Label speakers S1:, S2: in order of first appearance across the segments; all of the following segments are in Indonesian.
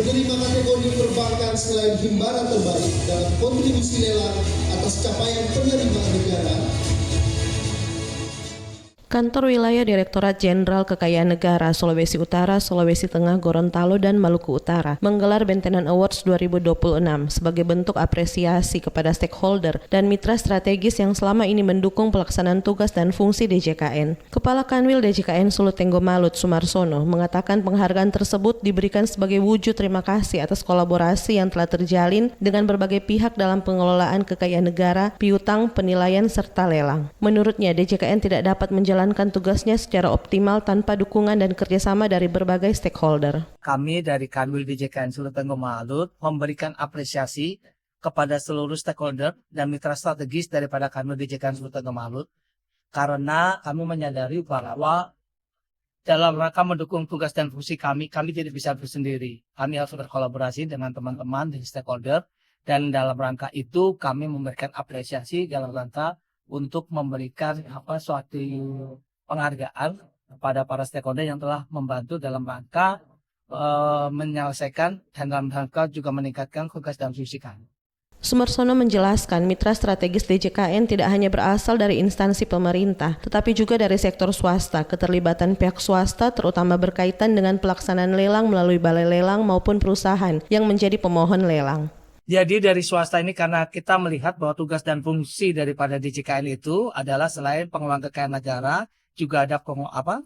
S1: Menerima kategori perbankan selain himbaran terbaik dalam kontribusi lelang atas capaian penerimaan negara.
S2: Kantor Wilayah Direktorat Jenderal Kekayaan Negara Sulawesi Utara, Sulawesi Tengah, Gorontalo, dan Maluku Utara menggelar Bentenan Awards 2026 sebagai bentuk apresiasi kepada stakeholder dan mitra strategis yang selama ini mendukung pelaksanaan tugas dan fungsi DJKN. Kepala Kanwil DJKN Sulut Tenggo Malut, Sumarsono, mengatakan penghargaan tersebut diberikan sebagai wujud terima kasih atas kolaborasi yang telah terjalin dengan berbagai pihak dalam pengelolaan kekayaan negara, piutang, penilaian, serta lelang. Menurutnya, DJKN tidak dapat menjalankan tugasnya secara optimal tanpa dukungan dan kerjasama dari berbagai stakeholder.
S3: Kami dari Kanwil DJKN Sulut Tenggo Malut memberikan apresiasi kepada seluruh stakeholder dan mitra strategis daripada Kanwil DJKN Sulut Tenggo Malut karena kami menyadari bahwa dalam rangka mendukung tugas dan fungsi kami tidak bisa bersendiri. Kami harus berkolaborasi dengan teman-teman di stakeholder dan dalam rangka itu kami memberikan apresiasi dalam rangka untuk memberikan suatu penghargaan kepada para stakeholder yang telah membantu dalam rangka menyelesaikan dan dalam rangka juga meningkatkan tugas dan fungsi kami.
S2: Sumarsono menjelaskan mitra strategis DJKN tidak hanya berasal dari instansi pemerintah, tetapi juga dari sektor swasta. Keterlibatan pihak swasta terutama berkaitan dengan pelaksanaan lelang melalui balai lelang maupun perusahaan yang menjadi pemohon lelang.
S3: Jadi dari swasta ini karena kita melihat bahwa tugas dan fungsi daripada DJKN itu adalah selain pengelolaan kekayaan negara, juga ada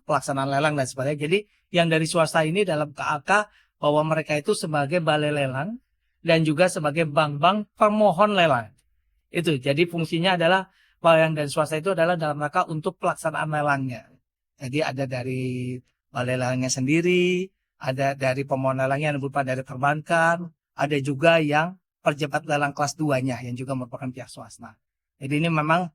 S3: pelaksanaan lelang dan sebagainya. Jadi yang dari swasta ini dalam KAK bahwa mereka itu sebagai balai lelang dan juga sebagai bank-bank pemohon lelang. Itu jadi fungsinya adalah bahwa yang dari swasta itu adalah dalam rangka untuk pelaksanaan lelangnya. Jadi ada dari balai lelangnya sendiri, ada dari pemohon lelangnya yang berupa dari perbankan, ada juga yang pejabat lelang kelas 2-nya yang juga merupakan pihak swasta. Jadi ini memang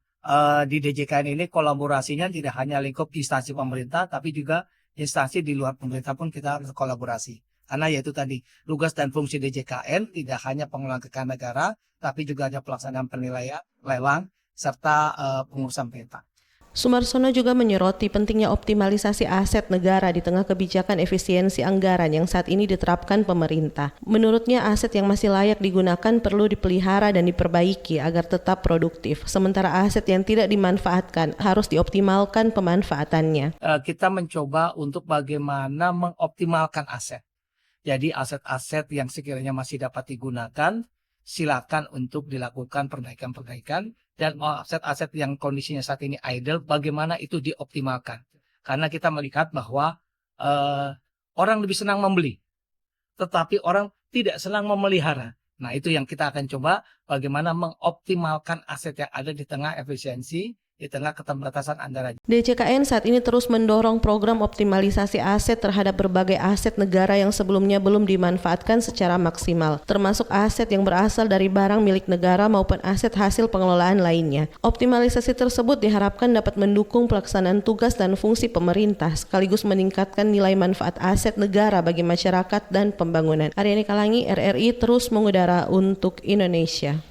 S3: di DJKN ini kolaborasinya tidak hanya lingkup instansi pemerintah, tapi juga instansi di luar pemerintah pun kita berkolaborasi. Karena yaitu tadi tugas dan fungsi DJKN tidak hanya pengelolaan kekayaan negara, tapi juga ada pelaksanaan penilaian, lelang, serta pengurusan peta.
S2: Sumarsono juga menyoroti pentingnya optimalisasi aset negara di tengah kebijakan efisiensi anggaran yang saat ini diterapkan pemerintah. Menurutnya aset yang masih layak digunakan perlu dipelihara dan diperbaiki agar tetap produktif, sementara aset yang tidak dimanfaatkan harus dioptimalkan pemanfaatannya.
S3: Kita mencoba untuk bagaimana mengoptimalkan aset. Jadi aset-aset yang sekiranya masih dapat digunakan, silakan untuk dilakukan perbaikan-perbaikan. Dan aset-aset yang kondisinya saat ini idle, bagaimana itu dioptimalkan. Karena kita melihat bahwa orang lebih senang membeli, tetapi orang tidak senang memelihara. Nah itu yang kita akan coba bagaimana mengoptimalkan aset yang ada di tengah efisiensi, di tengah keterbatasan anggaran.
S2: DJKN saat ini terus mendorong program optimalisasi aset terhadap berbagai aset negara yang sebelumnya belum dimanfaatkan secara maksimal, termasuk aset yang berasal dari barang milik negara maupun aset hasil pengelolaan lainnya. Optimalisasi tersebut diharapkan dapat mendukung pelaksanaan tugas dan fungsi pemerintah, sekaligus meningkatkan nilai manfaat aset negara bagi masyarakat dan pembangunan. Aryani Kalangi, RRI terus mengudara untuk Indonesia.